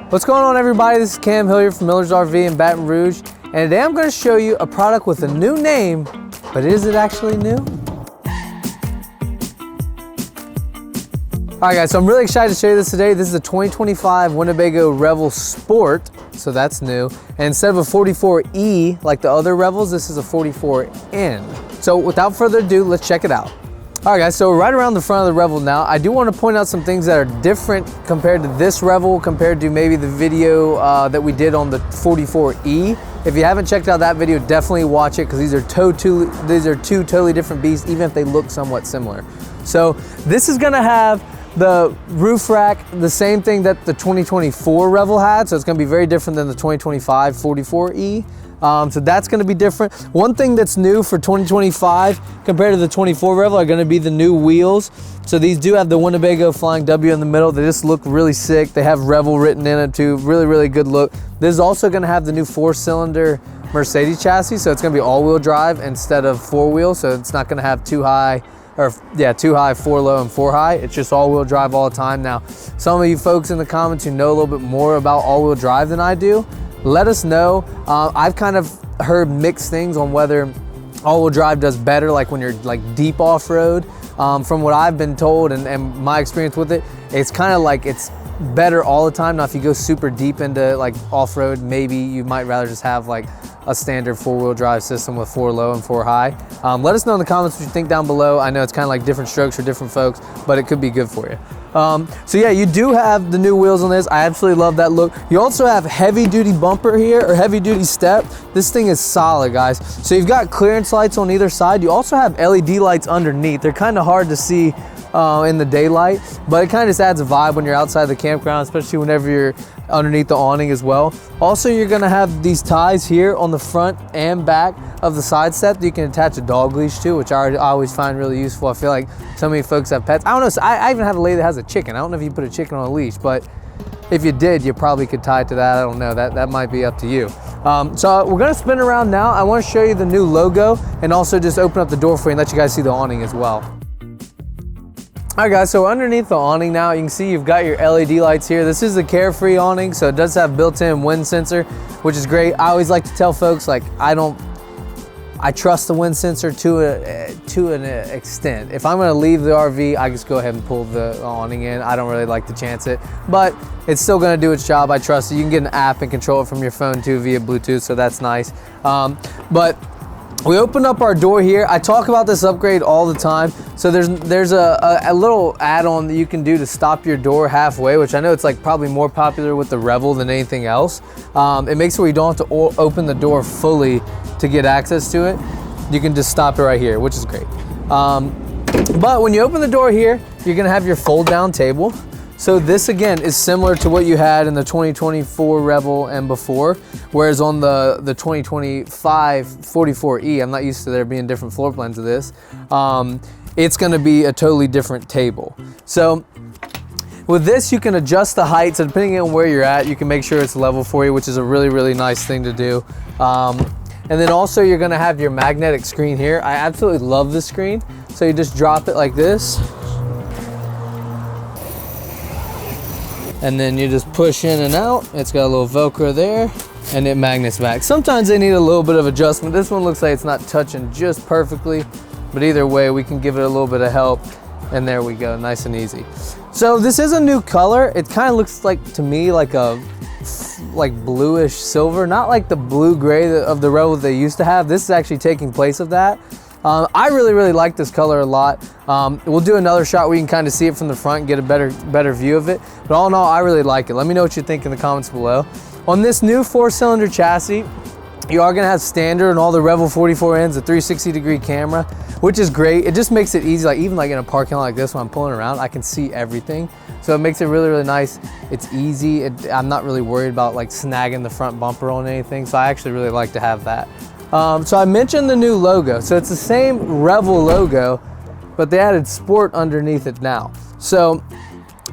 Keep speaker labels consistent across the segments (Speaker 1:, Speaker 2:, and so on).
Speaker 1: What's going on, everybody? This is Cam Hilliard from Miller's RV in Baton Rouge, and today I'm going to show you a product with a new name, but is it actually new? All right, guys, so I'm really excited to show you this today. This is a 2025 Winnebago Revel Sport, so that's new. And instead of a 44E like the other Revels, this is a 44N. So without further ado, let's check it out. All right, guys, so right around the front of the Revel now, I do want to point out some things that are different compared to this Revel, compared to maybe the video that we did on the 44E. If you haven't checked out that video, definitely watch it, because these are two totally different beasts, even if they look somewhat similar. So this is gonna have the roof rack, the same thing that the 2024 Revel had, so it's gonna be very different than the 2025 44E. So that's gonna be different. One thing that's new for 2025 compared to the 24 Revel are gonna be the new wheels. So these do have the Winnebago flying W in the middle. They just look really sick. They have Revel written in it too. Really, really good look. This is also gonna have the new 4-cylinder Mercedes chassis, so it's gonna be all-wheel drive instead of 4-wheel, so it's not gonna have two high, 4 low and 4 high. It's just all-wheel drive all the time. Now, some of you folks in the comments who know a little bit more about all-wheel drive than I do, let us know. I've kind of heard mixed things on whether all-wheel drive does better, like when you're like deep off-road. From what I've been told and my experience with it, it's kind of like it's better all the time. Now, if you go super deep into like off-road, maybe you might rather just have like a standard 4-wheel drive system with 4 low and 4 high. Let us know in the comments what you think down below. I know it's kind of like different strokes for different folks, but it could be good for you. So yeah, you do have the new wheels on this. I absolutely love that look. You also have heavy duty bumper here, or heavy duty step. This thing is solid, guys. So you've got clearance lights on either side. You also have LED lights underneath. They're kind of hard to see in the daylight, but it kind of just adds a vibe when you're outside the campground, especially whenever you're underneath the awning as well. Also, you're gonna have these ties here on the front and back of the side step that you can attach a dog leash to, which I always find really useful. I feel like so many folks have pets. I don't know, so I even have a lady that has a chicken. I don't know if you put a chicken on a leash, but if you did, you probably could tie it to that. I don't know, that might be up to you. So we're gonna spin around now. I wanna show you the new logo and also just open up the door for you and let you guys see the awning as well. All right, guys, so underneath the awning now, you can see you've got your LED lights here. This is the Carefree awning, so it does have built-in wind sensor, which is great. I always like to tell folks, like, I trust the wind sensor to an extent. If I'm gonna leave the RV, I just go ahead and pull the awning in. I don't really like to chance it, but it's still gonna do its job. I trust it. You can get an app and control it from your phone too via Bluetooth, so that's nice. But we open up our door here. I talk about this upgrade all the time. So there's a little add-on that you can do to stop your door halfway, which I know it's like probably more popular with the Revel than anything else. It makes it where you don't have to open the door fully to get access to it. You can just stop it right here, which is great. But when you open the door here, you're gonna have your fold-down table. So this again is similar to what you had in the 2024 Revel and before, whereas on the 2025 44E, I'm not used to there being different floor plans of this, it's gonna be a totally different table. So with this, you can adjust the height, so depending on where you're at, you can make sure it's level for you, which is a really, really nice thing to do. And then also you're gonna have your magnetic screen here. I absolutely love this screen. So you just drop it like this, and then you just push in and out. It's got a little Velcro there, and it magnets back. Sometimes they need a little bit of adjustment. This one looks like it's not touching just perfectly, but either way, we can give it a little bit of help, and there we go, nice and easy. So this is a new color. It kind of looks like, to me, like a bluish silver, not like the blue gray of the Revel they used to have. This is actually taking place of that. I really, really like this color a lot. We'll do another shot where you can kind of see it from the front and get a better view of it. But all in all, I really like it. Let me know what you think in the comments below. On this new 4-cylinder chassis, you are gonna have standard and all the Revel 44Ns, a 360-degree camera, which is great. It just makes it easy, like even like in a parking lot like this when I'm pulling around, I can see everything. So it makes it really, really nice. It's easy. I'm not really worried about like snagging the front bumper on anything. So I actually really like to have that. So I mentioned the new logo. So it's the same Revel logo, but they added Sport underneath it now. So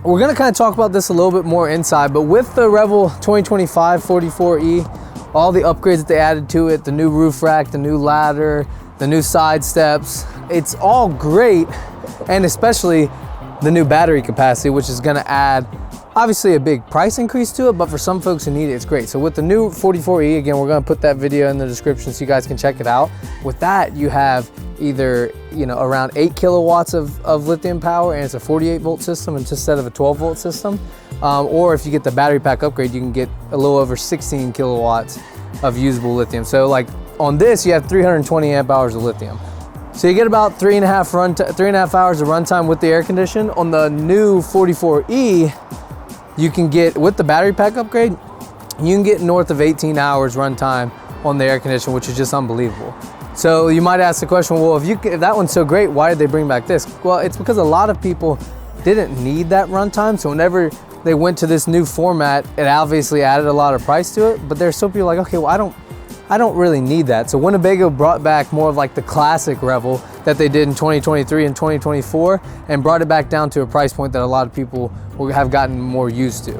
Speaker 1: we're gonna kind of talk about this a little bit more inside, but with the Revel 2025 44E, all the upgrades that they added to it, the new roof rack, the new ladder, the new side steps, it's all great, and especially the new battery capacity, which is gonna add Obviously a big price increase to it, but for some folks who need it, it's great. So with the new 44E, again, we're gonna put that video in the description so you guys can check it out. With that, you have either, you know, around 8 kilowatts of lithium power, and it's a 48 volt system instead of a 12 volt system. Or if you get the battery pack upgrade, you can get a little over 16 kilowatts of usable lithium. So like on this, you have 320 amp hours of lithium. So you get about 3.5 hours of runtime with the air condition. On the new 44E, you can get, with the battery pack upgrade, you can get north of 18 hours runtime on the air conditioner, which is just unbelievable. So you might ask the question, well, if that one's so great, why did they bring back this? Well, it's because a lot of people didn't need that runtime. So whenever they went to this new format, it obviously added a lot of price to it, but there's still people like, okay, well, I don't really need that. So Winnebago brought back more of like the classic Revel that they did in 2023 and 2024 and brought it back down to a price point that a lot of people will have gotten more used to.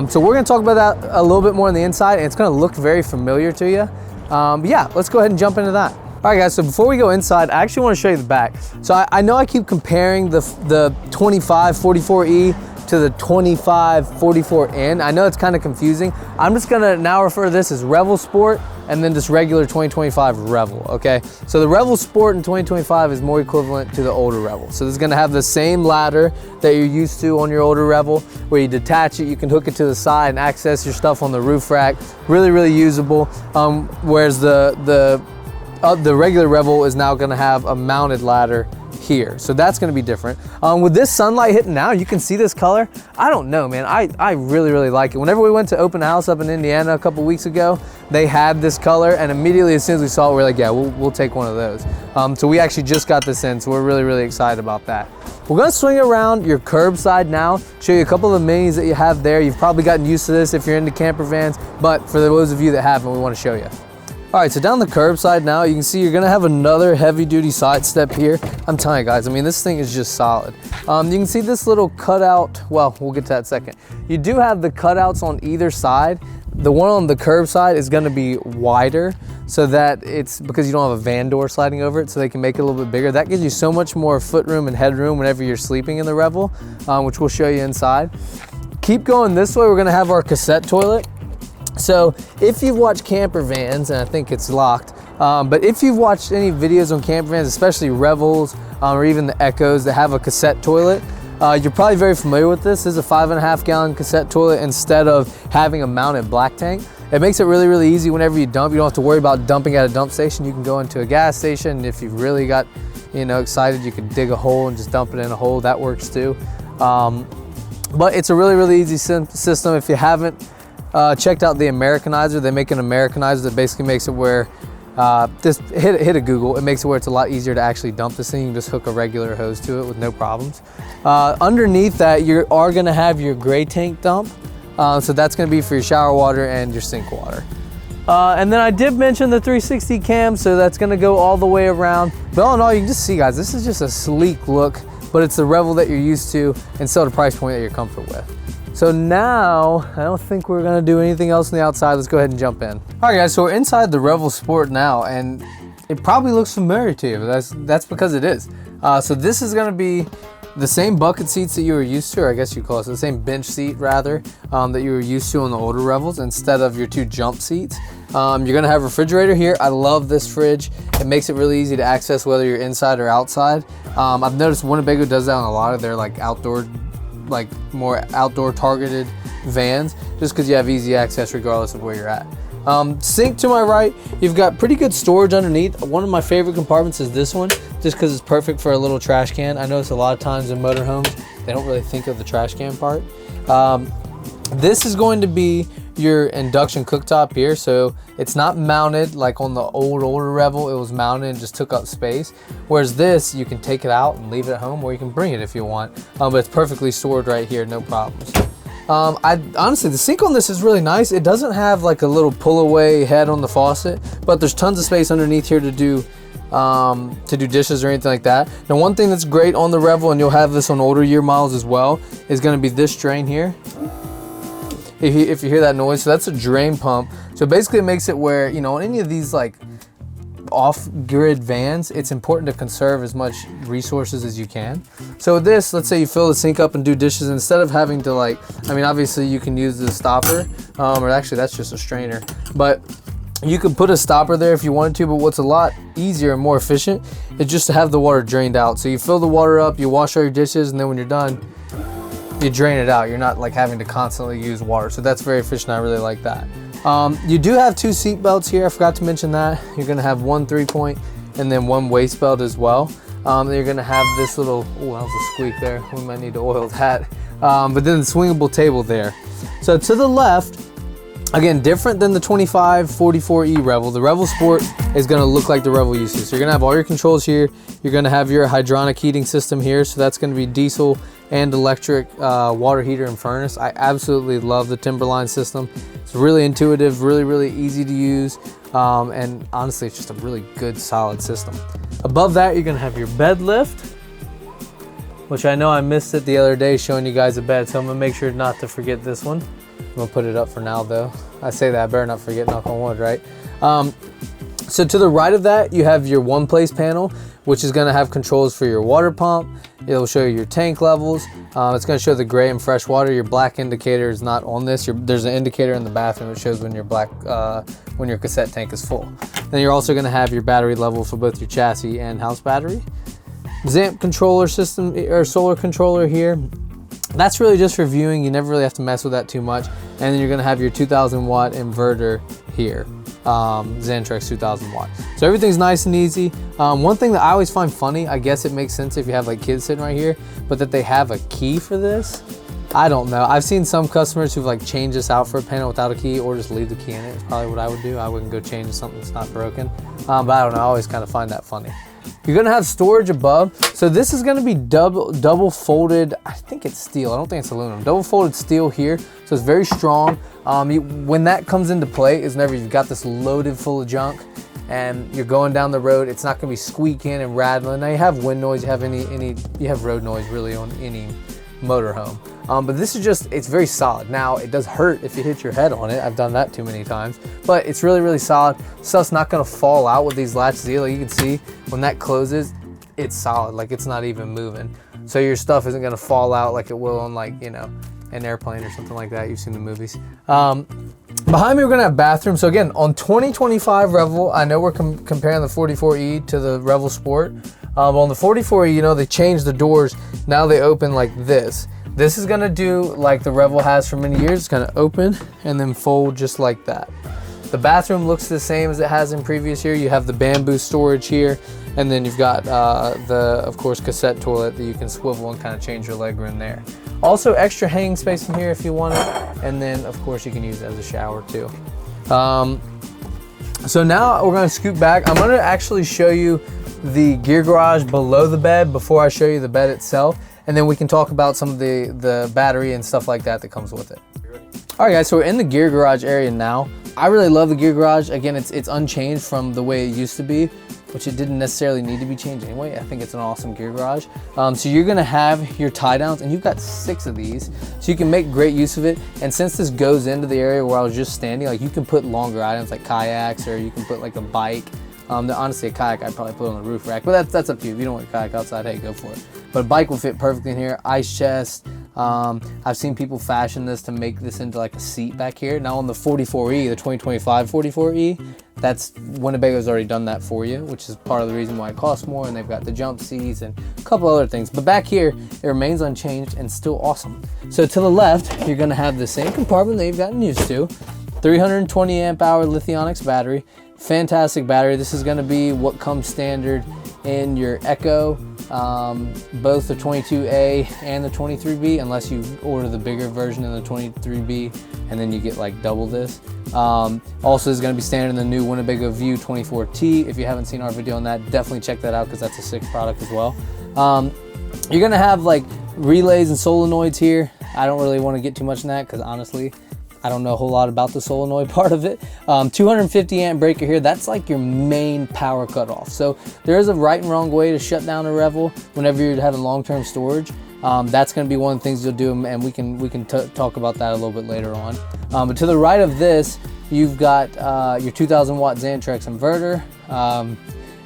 Speaker 1: So we're gonna talk about that a little bit more on the inside, and it's gonna look very familiar to you. But yeah, let's go ahead and jump into that. All right guys, so before we go inside, I actually wanna show you the back. So I know I keep comparing the 25 44E to the 25 44N. I know it's kind of confusing. I'm just gonna now refer to this as Revel Sport and then just regular 2025 Revel, okay? So the Revel Sport in 2025 is more equivalent to the older Revel. So this is gonna have the same ladder that you're used to on your older Revel, where you detach it, you can hook it to the side and access your stuff on the roof rack. Really, really usable. Whereas the regular Revel is now gonna have a mounted ladder here. So that's gonna be different. With this sunlight hitting now, you can see this color. I don't know, man. I really, really like it. Whenever we went to open house up in Indiana a couple weeks ago, they had this color, and immediately as soon as we saw it, we're like, yeah, we'll take one of those. So we actually just got this in, so we're really, really excited about that. We're gonna swing around your curbside now, show you a couple of the minis that you have there. You've probably gotten used to this if you're into camper vans, but for those of you that haven't, we wanna show you. All right, so down the curbside now, you can see you're gonna have another heavy duty side step here. I'm telling you guys, I mean, this thing is just solid. You can see this little cutout, well, we'll get to that in a second. You do have the cutouts on either side. The one on the curbside is gonna be wider, so that it's because you don't have a van door sliding over it, so they can make it a little bit bigger. That gives you so much more footroom and headroom whenever you're sleeping in the Revel, which we'll show you inside. Keep going this way, we're gonna have our cassette toilet. So if you've watched camper vans, and I think it's locked, but if you've watched any videos on camper vans, especially Revels or even the Echoes that have a cassette toilet, you're probably very familiar with this. This is a 5.5 gallon cassette toilet instead of having a mounted black tank. It makes it really, really easy whenever you dump. You don't have to worry about dumping at a dump station. You can go into a gas station. If you've really got, you know, excited, you can dig a hole and just dump it in a hole. That works too. But it's a really, really easy system. If you haven't checked out the Americanizer, they make an Americanizer that basically makes it where, just hit a Google, it makes it where it's a lot easier to actually dump this thing. You can just hook a regular hose to it with no problems. Underneath that, you are gonna have your gray tank dump. So that's gonna be for your shower water and your sink water. And then I did mention the 360 cam, so that's gonna go all the way around. But all in all, you can just see, guys, this is just a sleek look, but it's the Revel that you're used to and still the price point that you're comfortable with. So now, I don't think we're gonna do anything else on the outside. Let's go ahead and jump in. All right guys, so we're inside the Revel Sport now, and it probably looks familiar to you, but that's because it is. So this is gonna be the same bucket seats that you were used to, or I guess you call it, so the same bench seat rather, that you were used to on the older Revels instead of your 2 jump seats. You're gonna have a refrigerator here. I love this fridge. It makes it really easy to access whether you're inside or outside. I've noticed Winnebago does that on a lot of their more outdoor targeted vans, just because you have easy access regardless of where you're at. Sink to my right, you've got pretty good storage underneath. One of my favorite compartments is this one, just because it's perfect for a little trash can. I notice a lot of times in motorhomes, they don't really think of the trash can part. This is going to be your induction cooktop here, so it's not mounted like on the older Revel. It was mounted and just took up space, whereas this, you can take it out and leave it at home, or you can bring it if you want, but it's perfectly stored right here, no problems. Honestly, the sink on this is really nice. It doesn't have like a little pull away head on the faucet, but there's tons of space underneath here to do dishes or anything like that. Now, one thing that's great on the Revel, and you'll have this on older year models as well, is going to be this drain here. If you hear that noise, so that's a drain pump. So basically it makes it where, you know, on any of these like off-grid vans, it's important to conserve as much resources as you can. So with this, let's say you fill the sink up and do dishes, instead of having to like, I mean, obviously you can use the stopper, or actually that's just a strainer, but you could put a stopper there if you wanted to, but what's a lot easier and more efficient is just to have the water drained out. So you fill the water up, you wash all your dishes, and then when you're done, you drain it out. You're not like having to constantly use water. So that's very efficient. I really like that. You do have 2 seat belts here. I forgot to mention that. You're gonna have 1 3-point and then 1 waist belt as well. You're gonna have this little, oh, that was a squeak there. We might need to oil that. But then the swingable table there. So to the left, again, different than the 2544E Revel. The Revel Sport is gonna look like the Revel used to. So you're gonna have all your controls here. You're gonna have your hydronic heating system here. So that's gonna be diesel and electric water heater and furnace. I absolutely love the Timberline system. It's really intuitive, really easy to use. And honestly, it's just a really good, solid system. Above that, you're gonna have your bed lift, which I know I missed it the other day showing you guys a bed. So I'm gonna make sure not to forget this one. I'm gonna put it up for now though. I say that, I better not forget, knock on wood, right? So to the right of that, you have your one place panel, which is gonna have controls for your water pump. It'll show you your tank levels. It's gonna show the gray and fresh water. Your black indicator is not on this. There's an indicator in the bathroom that shows when your when your cassette tank is full. Then you're also gonna have your battery level for both your chassis and house battery. ZAMP controller system, or solar controller here. That's really just for viewing. You never really have to mess with that too much. And then you're gonna have your 2000 watt inverter here. Xantrex 2000 watt. So everything's nice and easy. One thing that I always find funny, I guess it makes sense if you have like kids sitting right here, but that they have a key for this. I don't know. I've seen some customers who've like changed this out for a panel without a key, or just leave the key in it. It's probably what I would do. I wouldn't go change something that's not broken. But I don't know. I always kind of find that funny. You're gonna have storage above. So this is gonna be double folded, I think it's steel, I don't think it's aluminum. Double folded steel here, so it's very strong. When that comes into play is whenever you've got this loaded full of junk and you're going down the road, it's not gonna be squeaking and rattling. Now you have wind noise, you have road noise really on any motorhome. But this is just, it's very solid. Now it does hurt if you hit your head on it. I've done that too many times, but it's really solid. Stuff's not gonna fall out with these latches here. Like you can see when that closes, it's solid, like it's not even moving. So your stuff isn't gonna fall out like it will on like, you know, an airplane or something like that. You've seen the movies. Behind me, we're gonna have bathrooms. So again, on 2025 Revel, I know we're comparing the 44E to the Revel Sport. On the 44E, you know, they changed the doors. Now they open like this. This is gonna do like the Revel has for many years. It's gonna open and then fold just like that. The bathroom looks the same as it has in previous year. You have the bamboo storage here, and then you've got of course, cassette toilet that you can swivel and kind of change your leg room there. Also extra hanging space in here if you want it, and then of course you can use it as a shower too. So now we're gonna scoot back. I'm gonna actually show you the gear garage below the bed before I show you the bed itself, and then we can talk about some of the battery and stuff like that comes with it. All right guys, so we're in the gear garage area now. I really love the gear garage. Again, it's unchanged from the way it used to be, which it didn't necessarily need to be changed anyway. I think it's an awesome gear garage. So you're gonna have your tie downs, and you've got 6 of these, so you can make great use of it. And since this goes into the area where I was just standing, like you can put longer items like kayaks, or you can put like a bike. Honestly, a kayak I'd probably put on the roof rack, but that's up to you. If you don't want a kayak outside, hey, go for it. But a bike will fit perfectly in here. Ice chest. I've seen people fashion this to make this into like a seat back here. Now on the 44E, the 2025 44E, that's Winnebago's already done that for you, which is part of the reason why it costs more, and they've got the jump seats and a couple other things. But back here, it remains unchanged and still awesome. So to the left, you're gonna have the same compartment that you've gotten used to. 320 amp hour Lithionics battery. Fantastic battery. This is going to be what comes standard in your Echo, both the 22A and the 23B, unless you order the bigger version in the 23B and then you get like double this. Also is going to be standard in the new Winnebago View 24T. If you haven't seen our video on that, definitely check that out because that's a sick product as well. You're going to have like relays and solenoids here. I don't really want to get too much in that because honestly, I don't know a whole lot about the solenoid part of it. 250 amp breaker here, that's like your main power cutoff. So there is a right and wrong way to shut down a Revel whenever you're having long-term storage. That's gonna be one of the things you'll do, and we can talk about that a little bit later on. But to the right of this, You've got your 2000 watt Xantrex inverter.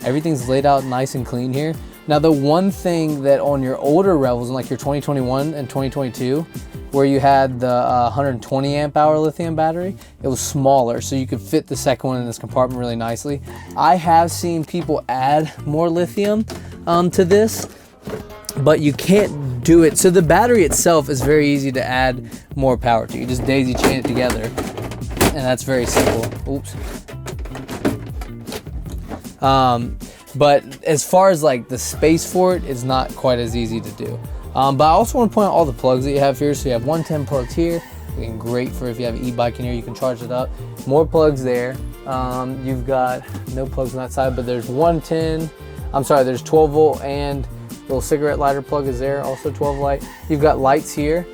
Speaker 1: Everything's laid out nice and clean here. Now the one thing that on your older Revels, in like your 2021 and 2022, where you had the 120 amp hour lithium battery, it was smaller, so you could fit the second one in this compartment really nicely. I have seen people add more lithium to this, but you can't do it. So the battery itself is very easy to add more power to. You just daisy chain it together, and that's very simple. Oops. But as far as like the space for it, it's not quite as easy to do. But I also want to point out all the plugs that you have here. So you have 110 plugs here. Again, great for if you have an e-bike in here, you can charge it up. More plugs there. You've got no plugs on that side, but there's 110. I'm sorry, there's 12 volt and little cigarette lighter plug is there, also 12 light. You've got lights here.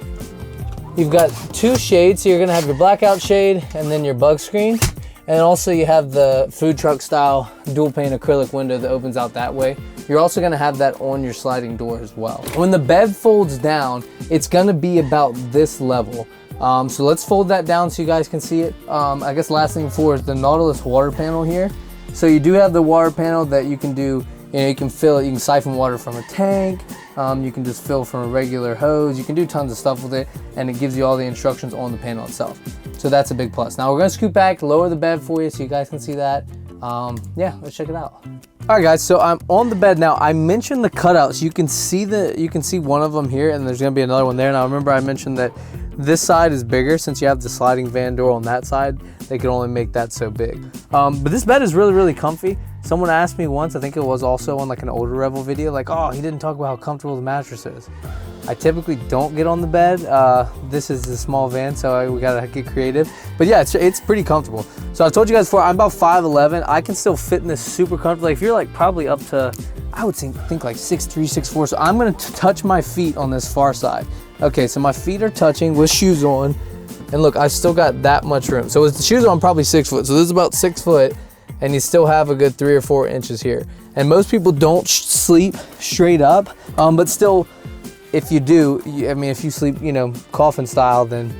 Speaker 1: You've got two shades, so you're gonna have your blackout shade and then your bug screen. And also you have the food truck style dual pane acrylic window that opens out that way. You're also gonna have that on your sliding door as well. When the bed folds down, it's gonna be about this level. So let's fold that down so you guys can see it. I guess last thing before is the Nautilus water panel here. So you do have the water panel that you can do, you can fill it, you can siphon water from a tank, you can just fill from a regular hose, you can do tons of stuff with it, and it gives you all the instructions on the panel itself. So that's a big plus. Now we're gonna scoot back, lower the bed for you so you guys can see that. Yeah, let's check it out. All right guys, so I'm on the bed now. I mentioned the cutouts. You can see one of them here, and there's gonna be another one there. Now remember I mentioned that this side is bigger since you have the sliding van door on that side. They can only make that so big. But this bed is really, really comfy. Someone asked me once, I think it was also on like an older Revel video, like, oh, he didn't talk about how comfortable the mattress is. I typically don't get on the bed. This is a small van, so we gotta get creative. But yeah, it's pretty comfortable. So I told you guys before, I'm about 5'11". I can still fit in this super comfortably. If you're like probably up to, I would think like 6'3", 6'4". So I'm gonna touch my feet on this far side. Okay, so my feet are touching with shoes on. And look, I've still got that much room. So with the shoes on, I'm probably 6 foot. So this is about 6 foot, and you still have a good 3 or 4 inches here. And most people don't sleep straight up, but still, if you do, I mean, if you sleep, you know, coffin style, then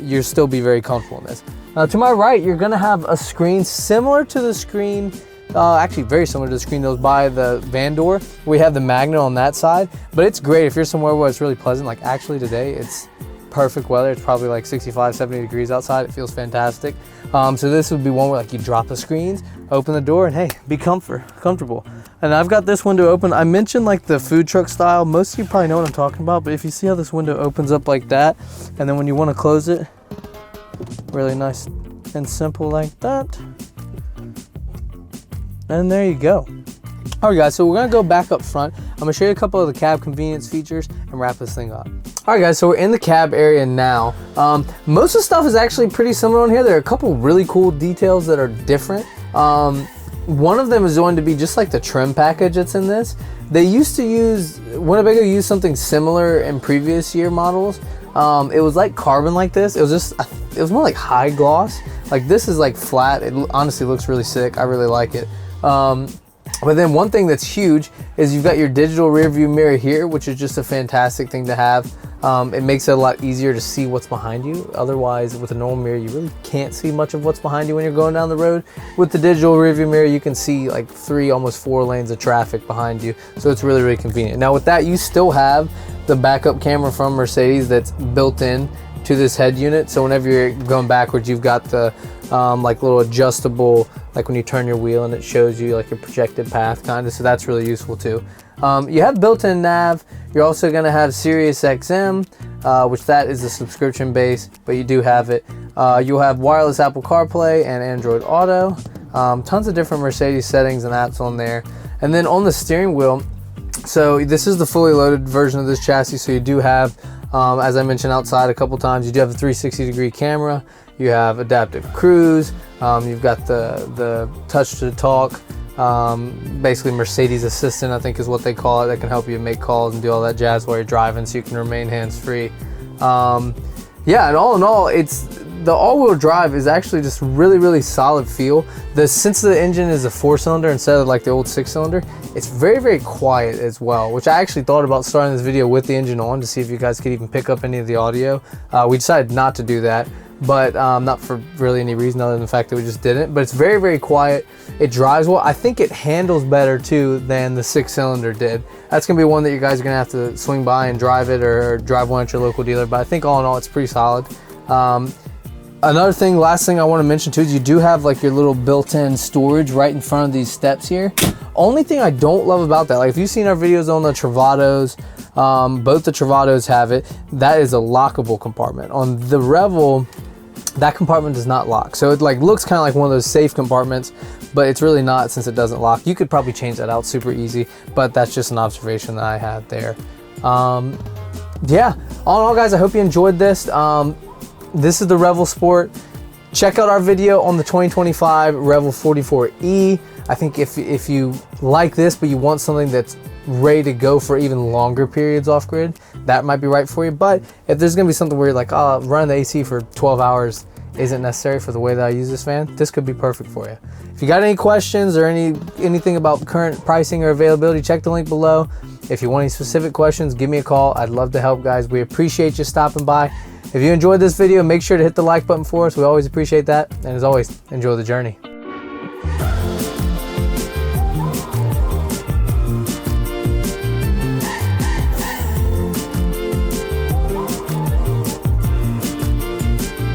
Speaker 1: you'll still be very comfortable in this. Now to my right, you're gonna have a screen similar to the screen, actually very similar to the screen that was by the van door. We have the magnet on that side, but it's great if you're somewhere where it's really pleasant. Like actually today, it's perfect weather. It's probably like 65, 70 degrees outside. It feels fantastic. So this would be one where like you drop the screens, open the door, and hey, be comfortable. And I've got this window open. I mentioned like the food truck style. Most of you probably know what I'm talking about, but if you see how this window opens up like that, and then when you want to close it, really nice and simple like that. And there you go. All right guys, so we're gonna go back up front. I'm gonna show you a couple of the cab convenience features and wrap this thing up. All right guys, so we're in the cab area now. Most of the stuff is actually pretty similar on here. There are a couple really cool details that are different. One of them is going to be just like the trim package that's in this. They used to use, Winnebago used something similar in previous year models. It was like carbon like this. It was more like high gloss. Like this is like flat. It honestly looks really sick. I really like it. But then one thing that's huge is you've got your digital rear view mirror here, which is just a fantastic thing to have. It makes it a lot easier to see what's behind you. Otherwise, with a normal mirror, you really can't see much of what's behind you when you're going down the road. With the digital rear view mirror, you can see like 3, almost 4 lanes of traffic behind you. So it's really, really convenient. Now with that, you still have the backup camera from Mercedes that's built in to this head unit. So whenever you're going backwards, you've got the like little adjustable, like when you turn your wheel and it shows you like your projected path kind of. So that's really useful too. You have built-in nav. You're also going to have Sirius XM, which that is a subscription base, but you do have it. You'll have wireless Apple CarPlay and Android Auto. Tons of different Mercedes settings and apps on there. And then on the steering wheel, so this is the fully loaded version of this chassis. So you do have, as I mentioned outside a couple times, you do have a 360-degree camera. You have adaptive cruise. You've got the touch to talk. Basically Mercedes Assistant, I think is what they call it, that can help you make calls and do all that jazz while you're driving, so you can remain hands-free. Yeah, and all in all, the all-wheel drive is actually just really, really solid feel. Since the engine is a 4-cylinder instead of like the old 6-cylinder, it's very, very quiet as well, which I actually thought about starting this video with the engine on to see if you guys could even pick up any of the audio. We decided not to do that. but not for really any reason other than the fact that we just didn't. But it's very, very quiet. It drives well. I think it handles better too than the 6-cylinder did. That's gonna be one that you guys are gonna have to swing by and drive it, or drive one at your local dealer. But I think all in all, it's pretty solid. Another thing, last thing I want to mention too, is you do have like your little built-in storage right in front of these steps here. Only thing I don't love about that, like if you've seen our videos on the Travados, both the Travados have it, that is a lockable compartment. On the Revel, that compartment does not lock. So it like looks kind of like one of those safe compartments, but it's really not, since it doesn't lock. You could probably change that out super easy, but that's just an observation that I had there. Yeah, all in all guys, I hope you enjoyed this. This is the Revel Sport. Check out our video on the 2025 Revel 44E. I think if you like this, but you want something that's ready to go for even longer periods off grid, that might be right for you. But if there's gonna be something where you're like, oh, running the AC for 12 hours isn't necessary for the way that I use this fan, this could be perfect for you. If you got any questions or anything about current pricing or availability, check the link below. If you want any specific questions, give me a call. I'd love to help, guys. We appreciate you stopping by. If you enjoyed this video, make sure to hit the like button for us. We always appreciate that. And as always, enjoy the journey.